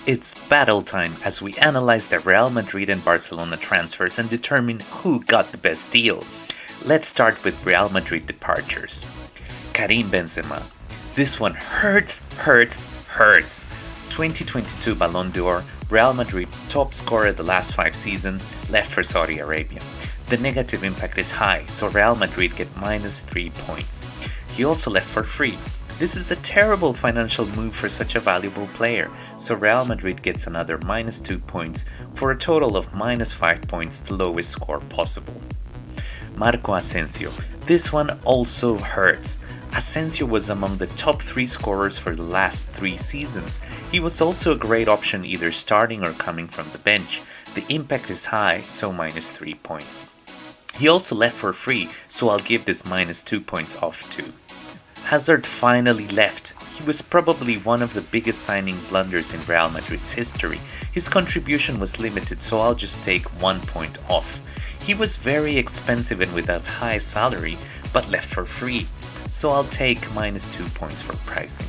It's battle time as we analyze the Real Madrid and Barcelona transfers and determine who got the best deal. Let's start with Real Madrid departures. Karim Benzema. This one hurts. 2022 Ballon d'Or, Real Madrid, top scorer the last 5 seasons, left for Saudi Arabia. The negative impact is high, so Real Madrid get -3 points. He also left for free. This is a terrible financial move for such a valuable player, so Real Madrid gets another -2 points for a total of -5 points, the lowest score possible. Marco Asensio. This one also hurts. Asensio was among the top 3 scorers for the last 3 seasons. He was also a great option either starting or coming from the bench. The impact is high, so -3 points. He also left for free, so I'll give this -2 points off too. Hazard finally left. He was probably one of the biggest signing blunders in Real Madrid's history. His contribution was limited, so I'll just take 1 point off. He was very expensive and with a high salary, but left for free, so I'll take -2 points for pricing.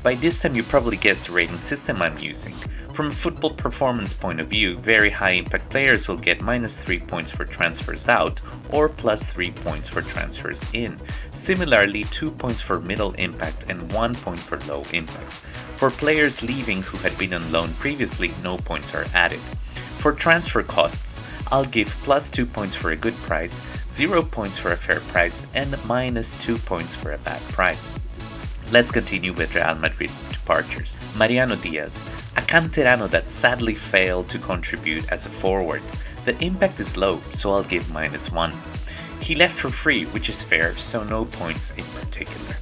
By this time you probably guessed the rating system I'm using. From a football performance point of view, very high impact players will get -3 points for transfers out or +3 points for transfers in. Similarly, 2 points for middle impact and 1 point for low impact. For players leaving who had been on loan previously, no points are added. For transfer costs, I'll give +2 points for a good price, 0 points for a fair price, and -2 points for a bad price. Let's continue with Real Madrid departures. Mariano Diaz, a canterano that sadly failed to contribute as a forward. The impact is low, so I'll give -1. He left for free, which is fair, so no points in particular.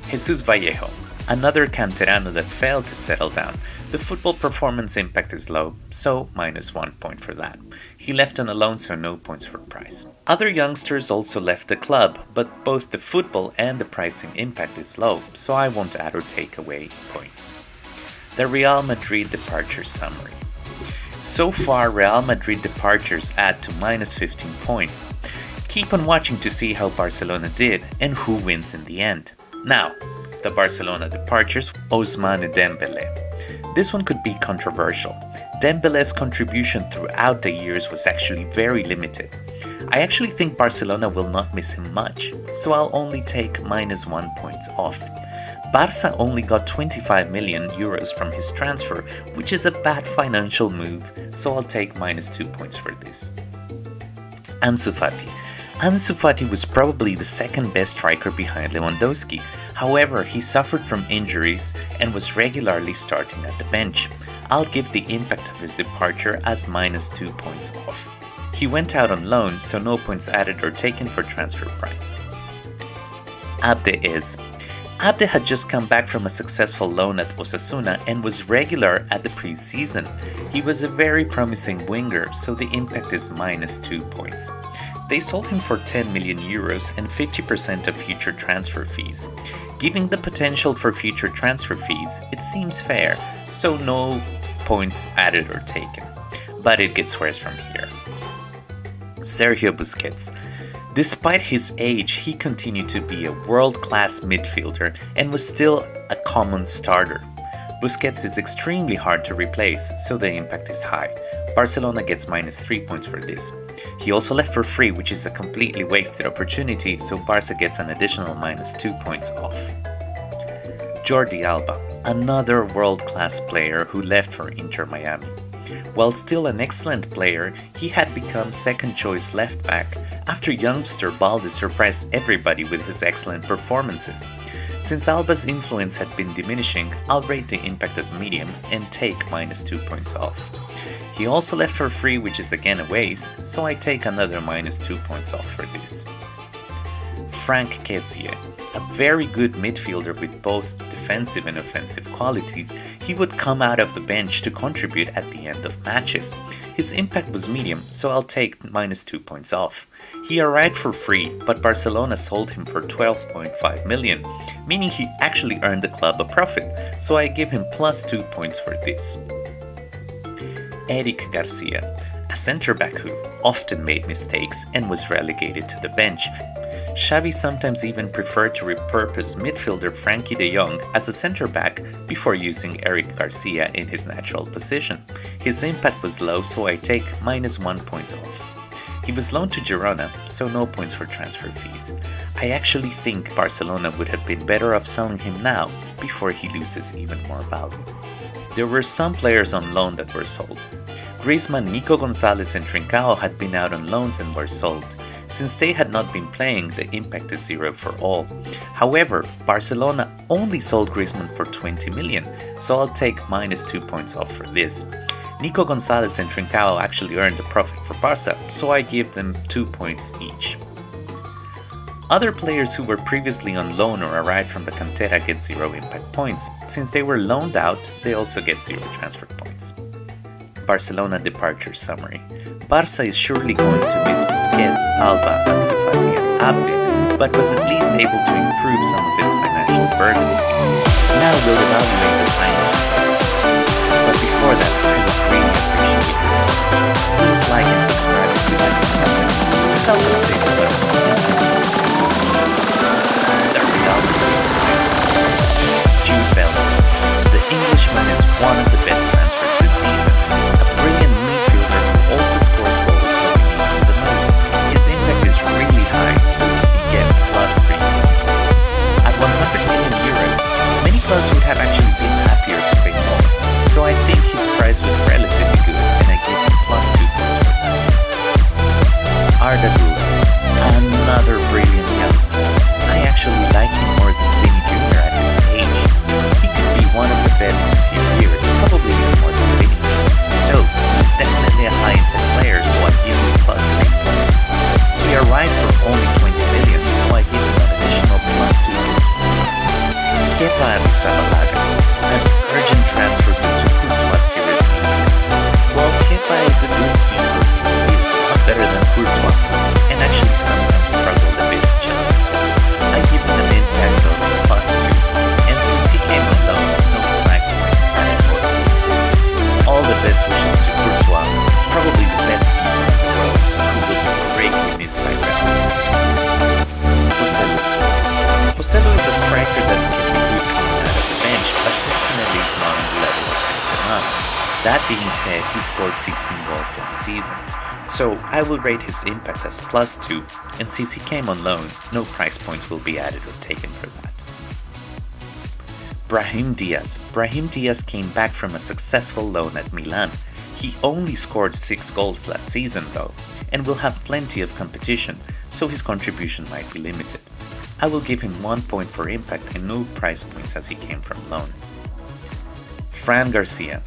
Jesus Vallejo, another canterano that failed to settle down. The football performance impact is low, so -1 point for that. He left on a loan, so no points for price. Other youngsters also left the club, but both the football and the pricing impact is low, so I won't add or take away points. The Real Madrid departure summary. So far, Real Madrid departures add to -15 points. Keep on watching to see how Barcelona did and who wins in the end. Now, the Barcelona departures, Ousmane Dembele. This one could be controversial. Dembele's contribution throughout the years was actually very limited. I actually think Barcelona will not miss him much, so I'll only take -1 points off. Barca only got 25 million euros from his transfer, which is a bad financial move, so I'll take -2 points for this. Ansu Fati. Ansu Fati was probably the second best striker behind Lewandowski. However, he suffered from injuries and was regularly starting at the bench. I'll give the impact of his departure as -2 points off. He went out on loan, so no points added or taken for transfer price. Abde Ez. Abde had just come back from a successful loan at Osasuna and was regular at the pre-season. He was a very promising winger, so the impact is -2 points. They sold him for 10 million euros and 50% of future transfer fees. Given the potential for future transfer fees, it seems fair, so no points added or taken. But it gets worse from here. Sergio Busquets. Despite his age, he continued to be a world-class midfielder and was still a common starter. Busquets is extremely hard to replace, so the impact is high. Barcelona gets -3 points for this. He also left for free, which is a completely wasted opportunity, so Barca gets an additional -2 points off. Jordi Alba, another world-class player who left for Inter Miami. While still an excellent player, he had become second-choice left-back after youngster Balde surprised everybody with his excellent performances. Since Alba's influence had been diminishing, I'll rate the impact as medium and take -2 points off. He also left for free, which is again a waste, so I take another -2 points off for this. Franck Kessie, a very good midfielder with both defensive and offensive qualities, he would come out of the bench to contribute at the end of matches. His impact was medium, so I'll take -2 points off. He arrived for free, but Barcelona sold him for 12.5 million, meaning he actually earned the club a profit, so I give him +2 points for this. Erick Garcia, a centre-back who often made mistakes and was relegated to the bench. Xavi sometimes even preferred to repurpose midfielder Frankie de Jong as a centre-back before using Erick Garcia in his natural position. His impact was low, so I take -1 points off. He was loaned to Girona, so no points for transfer fees. I actually think Barcelona would have been better off selling him now before he loses even more value. There were some players on loan that were sold. Griezmann, Nico Gonzalez and Trincao had been out on loans and were sold. Since they had not been playing, the impact is 0 for all. However, Barcelona only sold Griezmann for 20 million, so I'll take -2 points off for this. Nico Gonzalez and Trincao actually earned a profit for Barca, so I give them 2 points each. Other players who were previously on loan or arrived from the Cantera get 0 impact points. Since they were loaned out, they also get 0 transfer points. Barcelona departure summary. Barca is surely going to miss Busquets, Alba, Ansu Fati and Abde, but was at least able to improve some of its financial burden. Now we'll evaluate the signing activities. But before that, I would really appreciate it. Please like and subscribe if you like the content to help us stay developed. The Real Madrid signings. Jude Bellingham. The Englishman is one of the best transfers this season. A brilliant midfielder who also scores goals when we need him the most. His impact is really high, so he gets +3 points. At 100 million euros, many clubs would have actually been happier to pay more. So I think his price was relatively good, and I give him +2 points for that. Arda Guler, another brilliant youngster. I actually like him more than Vini Jr. at his age. He could be one of the best in a few years, probably even more than Vini. So he's definitely a high impact player, so I give him +3 points. He arrived for only 20 million, so I give him an additional +2 points for this. Kepa Arrizabalaga, an urgent transfer to Courtois seriously. While Kepa is a good keeper, he is a lot better than Courtois, and actually sometimes struggled a bit at Chelsea. I give him an impact of +2, and since he came on loan, no price points added for him. All the best wishes to Courtois, probably the best keeper in the world, who will be greatly missed by Real Madrid. Joselu. Joselu is a striker that can be good coming out of the bench, but definitely is not on the level of Benzema. That being said, he scored 16 goals last season, so I will rate his impact as +2, and since he came on loan, no price points will be added or taken for that. Brahim Diaz. Brahim Diaz came back from a successful loan at Milan. He only scored 6 goals last season though, and will have plenty of competition, so his contribution might be limited. I will give him 1 point for impact and no price points as he came from loan. Fran Garcia.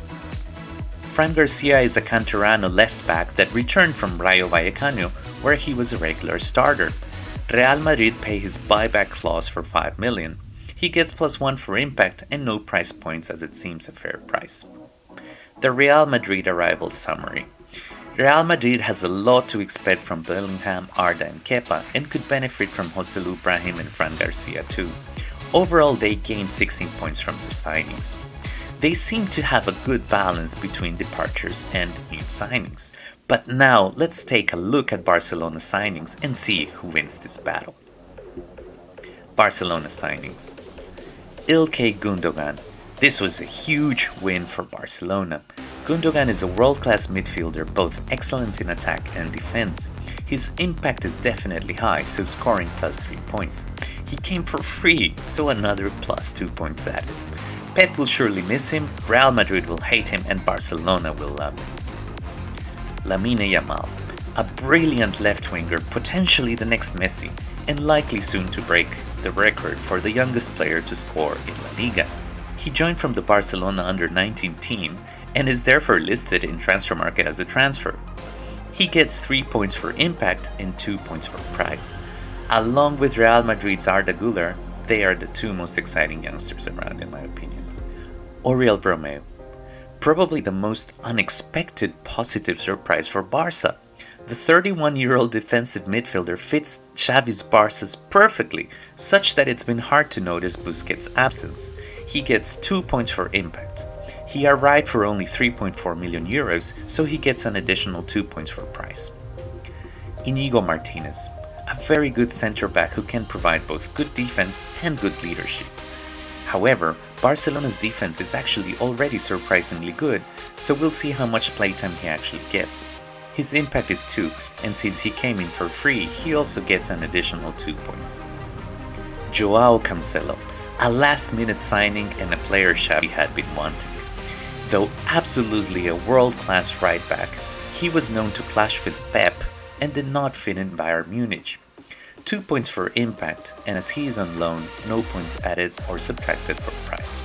Fran Garcia is a Canterano left-back that returned from Rayo Vallecano, where he was a regular starter. Real Madrid pay his buyback clause for 5 million. He gets +1 for impact and no price points as it seems a fair price. The Real Madrid arrival summary. Real Madrid has a lot to expect from Bellingham, Arda and Kepa and could benefit from Joselu, Brahim and Fran Garcia too. Overall, they gained 16 points from their signings. They seem to have a good balance between departures and new signings. But now, let's take a look at Barcelona signings and see who wins this battle. Barcelona signings. Ilkay Gundogan. This was a huge win for Barcelona. Gundogan is a world-class midfielder, both excellent in attack and defense. His impact is definitely high, so scoring +3 points. He came for free, so another +2 points added. Pep will surely miss him, Real Madrid will hate him, and Barcelona will love him. Lamine Yamal, a brilliant left winger, potentially the next Messi, and likely soon to break the record for the youngest player to score in La Liga. He joined from the Barcelona under-19 team and is therefore listed in Transfermarkt as a transfer. He gets 3 points for impact and 2 points for price. Along with Real Madrid's Arda Guler, they are the 2 most exciting youngsters around in my opinion. Oriol Romeu, probably the most unexpected positive surprise for Barca. The 31-year-old defensive midfielder fits Xavi's Barca's perfectly, such that it's been hard to notice Busquets' absence. He gets 2 points for impact. He arrived for only 3.4 million euros, so he gets an additional 2 points for price. Inigo Martinez, a very good centre back who can provide both good defense and good leadership. However, Barcelona's defense is actually already surprisingly good, so we'll see how much playtime he actually gets. His impact is 2, and since he came in for free, he also gets an additional 2 points. Joao Cancelo, a last-minute signing and a player Xavi had been wanting. Though absolutely a world-class right-back, he was known to clash with Pep and did not fit in Bayern Munich. 2 points for impact, and as he is on loan, no points added or subtracted for price.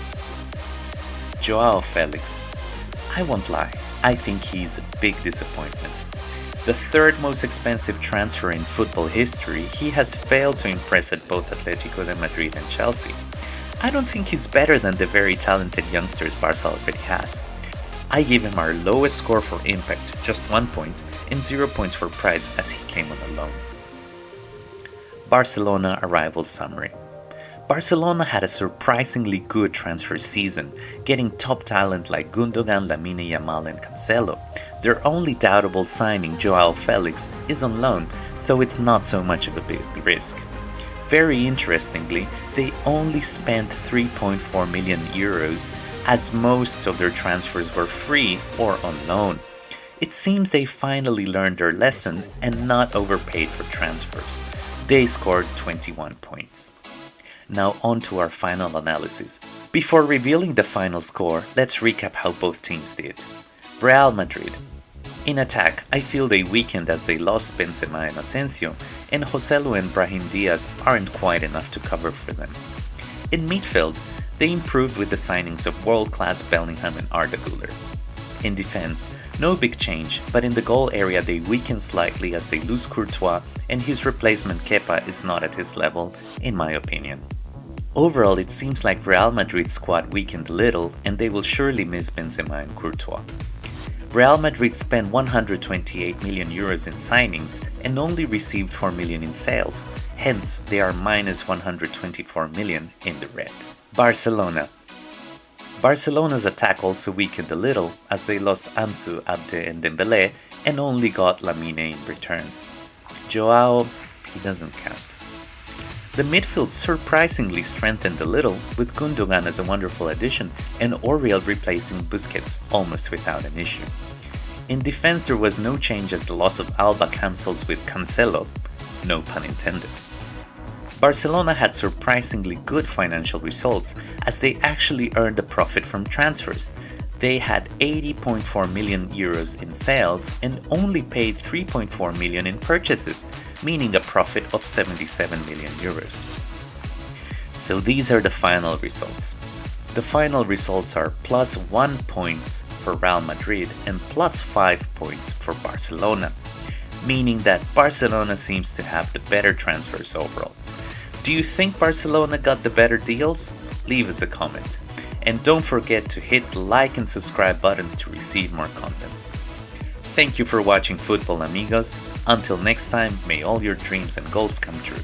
Joao Felix. I won't lie, I think he's a big disappointment. The third most expensive transfer in football history, he has failed to impress at both Atletico de Madrid and Chelsea. I don't think he's better than the very talented youngsters Barca already has. I give him our lowest score for impact, just 1 point, and 0 points for price as he came on a loan. Barcelona arrival summary. Barcelona had a surprisingly good transfer season, getting top talent like Gundogan, Lamine Yamal and Cancelo. Their only doubtable signing, Joao Felix, is on loan, so it's not so much of a big risk. Very interestingly, they only spent 3.4 million euros, as most of their transfers were free or on loan. It seems they finally learned their lesson and not overpaid for transfers. They scored 21 points. Now on to our final analysis. Before revealing the final score, let's recap how both teams did. Real Madrid. In attack, I feel they weakened as they lost Benzema and Asensio, and Joselu and Brahim Diaz aren't quite enough to cover for them. In midfield, they improved with the signings of world-class Bellingham and Arda Guler. In defense, no big change, but in the goal area they weaken slightly as they lose Courtois, and his replacement Kepa is not at his level, in my opinion. Overall, it seems like Real Madrid's squad weakened a little, and they will surely miss Benzema and Courtois. Real Madrid spent 128 million euros in signings and only received 4 million in sales, hence they are minus 124 million in the red. Barcelona's attack also weakened a little as they lost Ansu, Abde and Dembele and only got Lamine in return. Joao, he doesn't count. The midfield surprisingly strengthened a little, with Gundogan as a wonderful addition and Oriol replacing Busquets almost without an issue. In defense there was no change as the loss of Alba cancels with Cancelo, no pun intended. Barcelona had surprisingly good financial results as they actually earned a profit from transfers. They had 80.4 million euros in sales and only paid 3.4 million in purchases, meaning a profit of 77 million euros. So these are the final results. The final results are plus 1 points for Real Madrid and plus 5 points for Barcelona, meaning that Barcelona seems to have the better transfers overall. Do you think Barcelona got the better deals? Leave us a comment. And don't forget to hit the like and subscribe buttons to receive more contents. Thank you for watching Football Amigos. Until next time, may all your dreams and goals come true.